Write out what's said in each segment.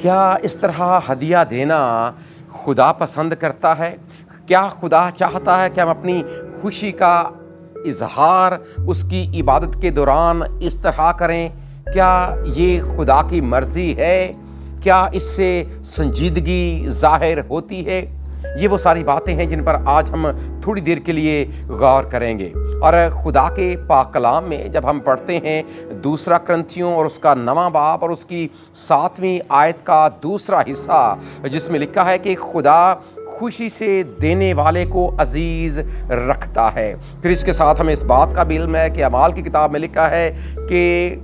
کیا اس طرح ہدیہ دینا خدا پسند کرتا ہے؟ کیا خدا چاہتا ہے کہ ہم اپنی خوشی کا اظہار اس کی عبادت کے دوران اس طرح کریں؟ کیا یہ خدا کی مرضی ہے؟ کیا اس سے سنجیدگی ظاہر ہوتی ہے؟ یہ وہ ساری باتیں ہیں جن پر آج ہم تھوڑی دیر کے لیے غور کریں گے۔ اور خدا کے پاک کلام میں جب ہم پڑھتے ہیں دوسرا کرنتھیوں اور اس کا 9واں باب اور اس کی 7ویں آیت کا دوسرا حصہ، جس میں لکھا ہے کہ خدا خوشی سے دینے والے کو عزیز رکھتا ہے، پھر اس کے ساتھ ہمیں اس بات کا بھی علم ہے کہ اعمال کی کتاب میں لکھا ہے کہ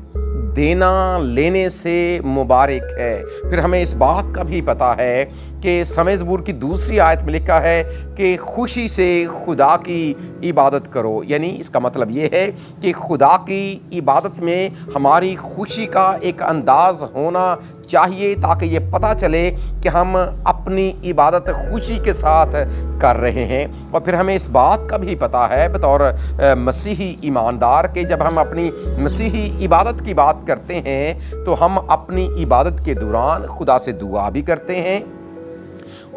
دینا لینے سے مبارک ہے، پھر ہمیں اس بات کا بھی پتہ ہے کہ سمع زبور کی دوسری آیت میں لکھا ہے کہ خوشی سے خدا کی عبادت کرو، یعنی اس کا مطلب یہ ہے کہ خدا کی عبادت میں ہماری خوشی کا ایک انداز ہونا چاہیے تاکہ یہ پتہ چلے کہ ہم اپنی عبادت خوشی کے ساتھ کر رہے ہیں۔ اور پھر ہمیں اس بات کا بھی پتہ ہے بطور مسیحی ایماندار کہ جب ہم اپنی مسیحی عبادت کی بات کرتے ہیں تو ہم اپنی عبادت کے دوران خدا سے دعا بھی کرتے ہیں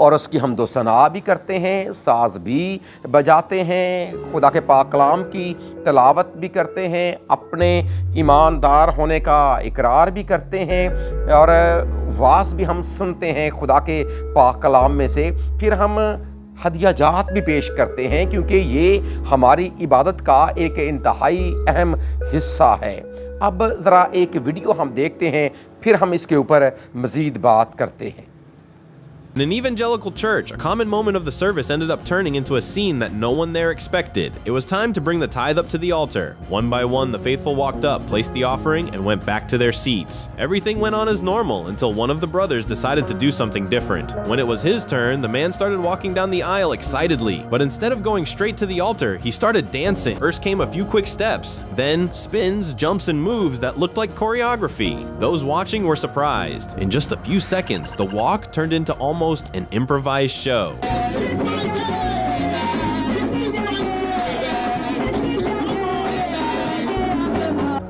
اور اس کی حمد و ثنا بھی کرتے ہیں، ساز بھی بجاتے ہیں، خدا کے پاک کلام کی تلاوت بھی کرتے ہیں، اپنے ایماندار ہونے کا اقرار بھی کرتے ہیں اور واعظ بھی ہم سنتے ہیں خدا کے پاک کلام میں سے، پھر ہم ہدیہ جات بھی پیش کرتے ہیں کیونکہ یہ ہماری عبادت کا ایک انتہائی اہم حصہ ہے۔ اب ذرا ایک ویڈیو ہم دیکھتے ہیں، پھر ہم اس کے اوپر مزید بات کرتے ہیں۔ In an evangelical church, a common moment of the service ended up turning into a scene that no one there expected. It was time to bring the tithe up to the altar. One by one, the faithful walked up, placed the offering, and went back to their seats. Everything went on as normal until one of the brothers decided to do something different. When it was his turn, the man started walking down the aisle excitedly. But instead of going straight to the altar, he started dancing. First came a few quick steps, then spins, jumps, and moves that looked like choreography. Those watching were surprised. In just a few seconds, the walk turned into almost an improvised show.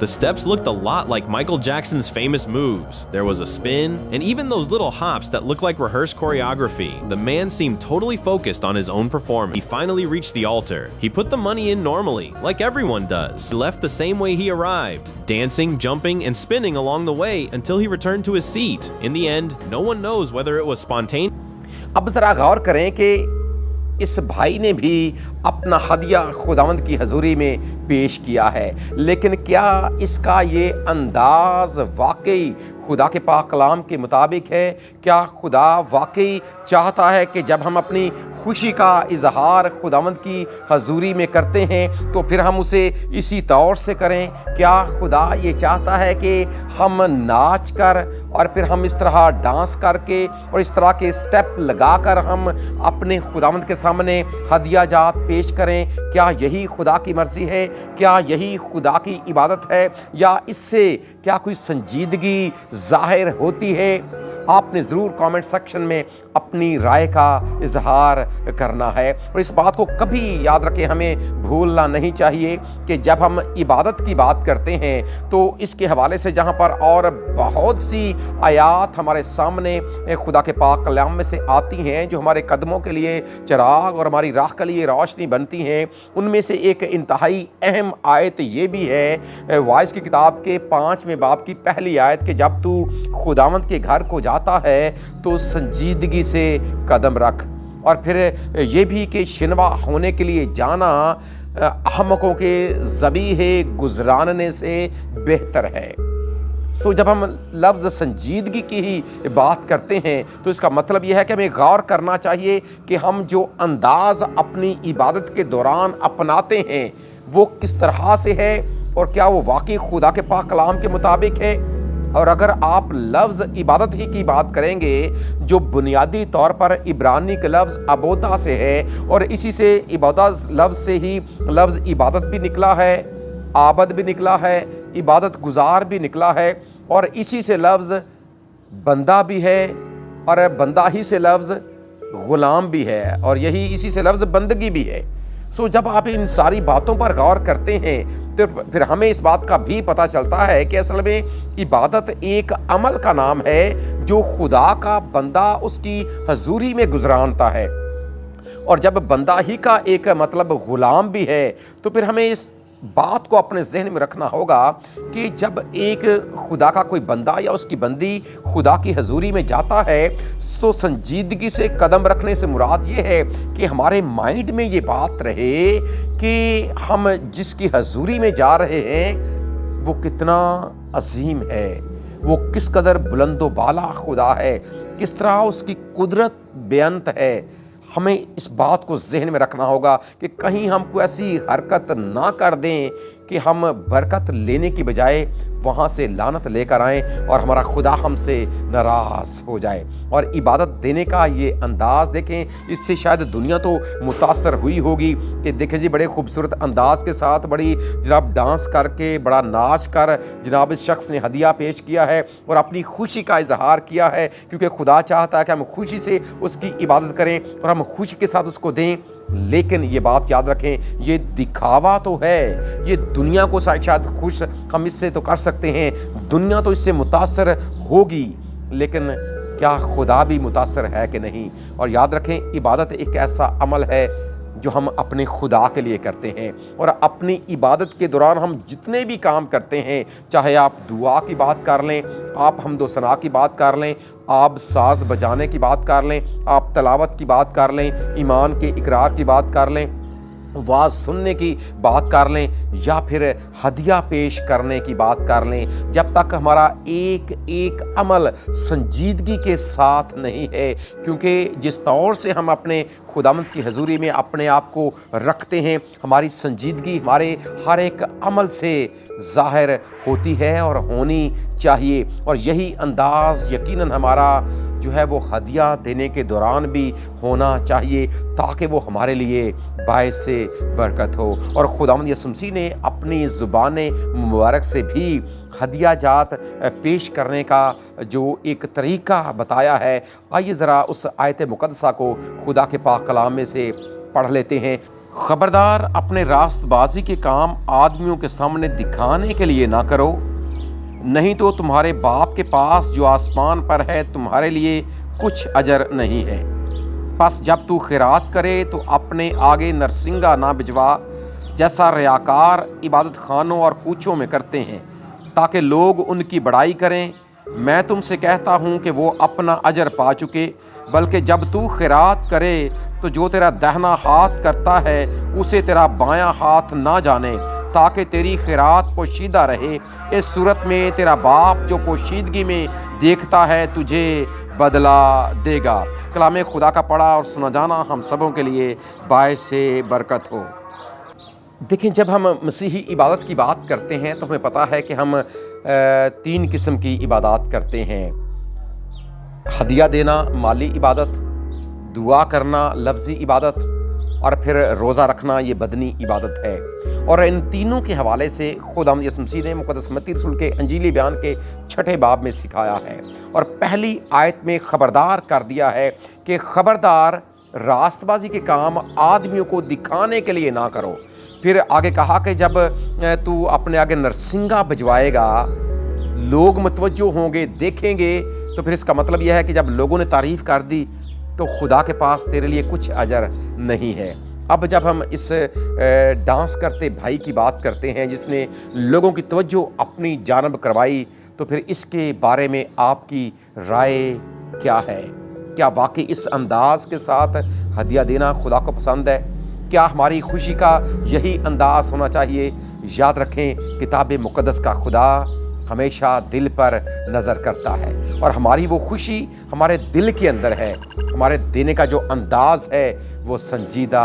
The steps looked a lot like Michael Jackson's famous moves. There was a spin, and even those little hops that looked like rehearsed choreography. The man seemed totally focused on his own performance. He finally reached the altar. He put the money in normally, like everyone does. He left the same way he arrived, dancing, jumping, and spinning along the way until he returned to his seat. In the end, no one knows whether it was spontaneous. اب ذرا غور کریں کہ اس بھائی نے بھی اپنا ہدیہ خداوند کی حضوری میں پیش کیا ہے، لیکن کیا اس کا یہ انداز واقعی خدا کے پاک کلام کے مطابق ہے؟ کیا خدا واقعی چاہتا ہے کہ جب ہم اپنی خوشی کا اظہار خداوند کی حضوری میں کرتے ہیں تو پھر ہم اسے اسی طور سے کریں؟ کیا خدا یہ چاہتا ہے کہ ہم ناچ کر اور پھر ہم اس طرح ڈانس کر کے اور اس طرح کے سٹیپ لگا کر ہم اپنے خداوند کے سامنے ہدیہ جات پیش کریں؟ کیا یہی خدا کی مرضی ہے؟ کیا یہی خدا کی عبادت ہے؟ یا اس سے کیا کوئی سنجیدگی ظاہر ہوتی ہے؟ آپ نے ضرور کامنٹ سیکشن میں اپنی رائے کا اظہار کرنا ہے، اور اس بات کو کبھی یاد رکھیں، ہمیں بھولنا نہیں چاہیے کہ جب ہم عبادت کی بات کرتے ہیں تو اس کے حوالے سے جہاں پر اور بہت سی آیات ہمارے سامنے خدا کے پاک کلام میں سے آتی ہیں جو ہمارے قدموں کے لیے چراغ اور ہماری راہ کے لیے روشنی بنتی ہیں، ان میں سے ایک انتہائی اہم آیت یہ بھی ہے وائز کی کتاب کے 5ویں باب کی پہلی آیت کہ جب تو خداوند کے گھر کو جاتا ہے تو سنجیدگی سے قدم رکھ، اور پھر یہ بھی کہ شنوا ہونے کے لیے جانا احمقوں کے ذبیح گزراننے سے بہتر ہے۔ جب ہم لفظ سنجیدگی کی ہی بات کرتے ہیں تو اس کا مطلب یہ ہے کہ ہمیں غور کرنا چاہیے کہ ہم جو انداز اپنی عبادت کے دوران اپناتے ہیں وہ کس طرح سے ہے، اور کیا وہ واقعی خدا کے پاک کلام کے مطابق ہے۔ اور اگر آپ لفظ عبادت ہی کی بات کریں گے جو بنیادی طور پر عبرانی کے لفظ عبودہ سے ہے، اور اسی سے عبودہ لفظ سے ہی لفظ عبادت بھی نکلا ہے، عابد بھی نکلا ہے، عبادت گزار بھی نکلا ہے، اور اسی سے لفظ بندہ بھی ہے، اور بندہ ہی سے لفظ غلام بھی ہے، اور یہی اسی سے لفظ بندگی بھی ہے۔ जब आप इन सारी बातों पर गौर करते हैं तो फिर हमें इस बात का भी पता चलता है कि असल में इबादत एक अमल का नाम है जो खुदा का बंदा उसकी हजूरी में गुजरानता है। और जब बंदा ही का एक मतलब गुलाम भी है तो फिर हमें इस बात को अपने जहन में रखना होगा कि जब एक खुदा का कोई बंदा या उसकी बंदी खुदा की हजूरी में जाता है तो संजीदगी से कदम रखने से मुराद ये है कि हमारे माइंड में ये बात रहे कि हम जिसकी हजूरी में जा रहे हैं वो कितना अजीम है, वो किस कदर बुलंदो बाला खुदा है, किस तरह उसकी कुदरत बेअंत है। हमें इस बात को जहन में रखना होगा कि कहीं हम कोई ऐसी हरकत ना कर दें कि हम बरकत लेने की बजाय वहाँ से लानत लेकर आएँ और हमारा खुदा हमसे नाराज़ हो जाए। और इबादत देने का ये अंदाज़ देखें, इससे शायद दुनिया तो मुतासर हुई होगी कि देखें जी बड़े खूबसूरत अंदाज़ के साथ बड़ी जनाब डांस करके बड़ा नाच कर जनाब इस शख्स ने हदिया पेश किया है और अपनी खुशी का इजहार किया है, क्योंकि खुदा चाहता है कि हम खुशी से उसकी इबादत करें और हम खुशी के साथ उसको दें। लेकिन ये बात याद रखें, ये दिखावा तो है, ये दुनिया को शायद खुश हम इससे तो कर सकते हैं, दुनिया तो इससे मुतासर होगी, लेकिन क्या खुदा भी मुतासर है कि नहीं। और याद रखें, इबादत एक ऐसा अमल है जो हम अपने खुदा के लिए करते हैं। और अपनी इबादत के दौरान हम जितने भी काम करते हैं, चाहे आप दुआ की बात कर लें, आप हम्दो सना की बात कर लें, आप साज़ बजाने की बात कर लें, आप तलावत की बात कर लें, ईमान के इकरार की बात कर लें, वाज सुनने की बात कर लें, या फिर हदिया पेश करने की बात कर लें, जब तक हमारा एक एक अमल संजीदगी के साथ नहीं है, क्योंकि जिस तौर से हम अपने खुदावंद की हजूरी में अपने आप को रखते हैं, हमारी संजीदगी हमारे हर एक अमल से ज़ाहिर होती है और होनी चाहिए। और यही अंदाज़ यकीनन हमारा जो है वो हदिया देने के दौरान भी होना चाहिए, ताकि वो हमारे लिए बायस से बरकत हो। और खुदावंद यीशु मसीह ने अपनी ज़ुबान मुबारक से भी हदिया जात पेश करने का जो एक तरीक़ा बताया है, आइए ज़रा उस आयत मुक़द्दसा को खुदा के पाक कलाम में से पढ़ लेते हैं। खबरदार, अपने रास्तबाजी के काम आदमियों के सामने दिखाने के लिए ना करो, नहीं तो तुम्हारे बाप के पास जो आसमान पर है तुम्हारे लिए कुछ अजर नहीं है। बस जब तू खैरात करे तो अपने आगे नरसिंगा ना भिजवा, जैसा रियाकार इबादत खानों और कूचों में करते हैं, ताकि लोग उनकी बड़ाई करें। मैं तुमसे कहता हूँ कि वो अपना अजर पा चुके। बल्कि जब तू खैरात करे तो जो तेरा दाहिना हाथ करता है उसे तेरा बायां हाथ ना जाने, ताकि तेरी खैरात पोशीदा रहे। इस सूरत में तेरा बाप जो पोशीदगी में देखता है तुझे बदला देगा। कलाम खुदा का पढ़ा और सुना जाना हम सबों के लिए बायस से बरकत हो। देखें, जब हम मसीही इबादत की बात करते हैं तो हमें पता है कि हम 3 किस्म की इबादत करते हैं। हदिया देना माली इबादत, दुआ करना लफ्ज़ी इबादत, और फिर रोज़ा रखना ये बदनी इबादत है। और इन तीनों के हवाले से खुदावंद यीशु मसीह ने मुक़द्दस मत्ती रसूल के अंजीली बयान के 6ठे बाब में सिखाया है। और पहली आयत में ख़बरदार कर दिया है कि ख़बरदार, रास्तबाजी के काम आदमियों को दिखाने के लिए ना करो। फिर आगे कहा कि जब तू अपने आगे नरसिंगा भिजवाएगा, लोग मुतवज्जो होंगे, देखेंगे, तो फिर इसका मतलब यह है कि जब लोगों ने तारीफ़ कर दी तो खुदा के पास तेरे लिए कुछ अजर नहीं है। अब जब हम इस डांस करते भाई की बात करते हैं जिसने लोगों की तवज्जो अपनी जानब करवाई, तो फिर इसके बारे में आपकी राय क्या है? क्या वाकई इस अंदाज़ के साथ हदिया देना खुदा को पसंद है? क्या हमारी खुशी का यही अंदाज़ होना चाहिए? याद रखें, किताब मुक़द्दस का खुदा हमेशा दिल पर नज़र करता है और हमारी वो खुशी हमारे दिल के अंदर है। हमारे देने का जो अंदाज़ है वो संजीदा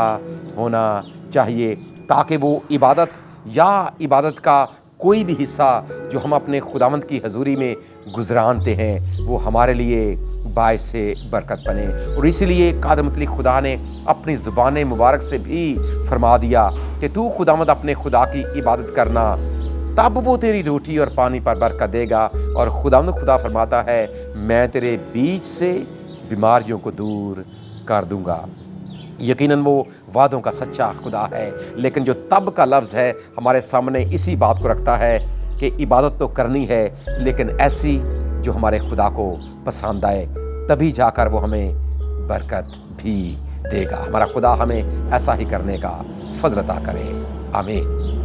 होना चाहिए, ताकि वो इबादत या इबादत का कोई भी हिस्सा जो हम अपने खुदावंद की हजूरी में गुजरानते हैं वो हमारे लिए बायस से बरकत बने। और इसीलिए कादर मुतलक खुदा ने अपनी ज़ुबान मुबारक से भी फरमा दिया कि तू खुदावंद अपने खुदा की इबादत करना, तब वो तेरी रोटी और पानी पर बरकत देगा। और खुदावंद खुदा फरमाता है, मैं तेरे बीच से बीमारियों को दूर कर दूंगा। यकीनन वो वादों का सच्चा खुदा है, लेकिन जो तब का लफ्ज़ है हमारे सामने इसी बात को रखता है कि इबादत तो करनी है, लेकिन ऐसी जो हमारे खुदा को पसंद आए, तभी जाकर वो हमें बरकत भी देगा। हमारा खुदा हमें ऐसा ही करने का फज़ल अता करे। आमीन।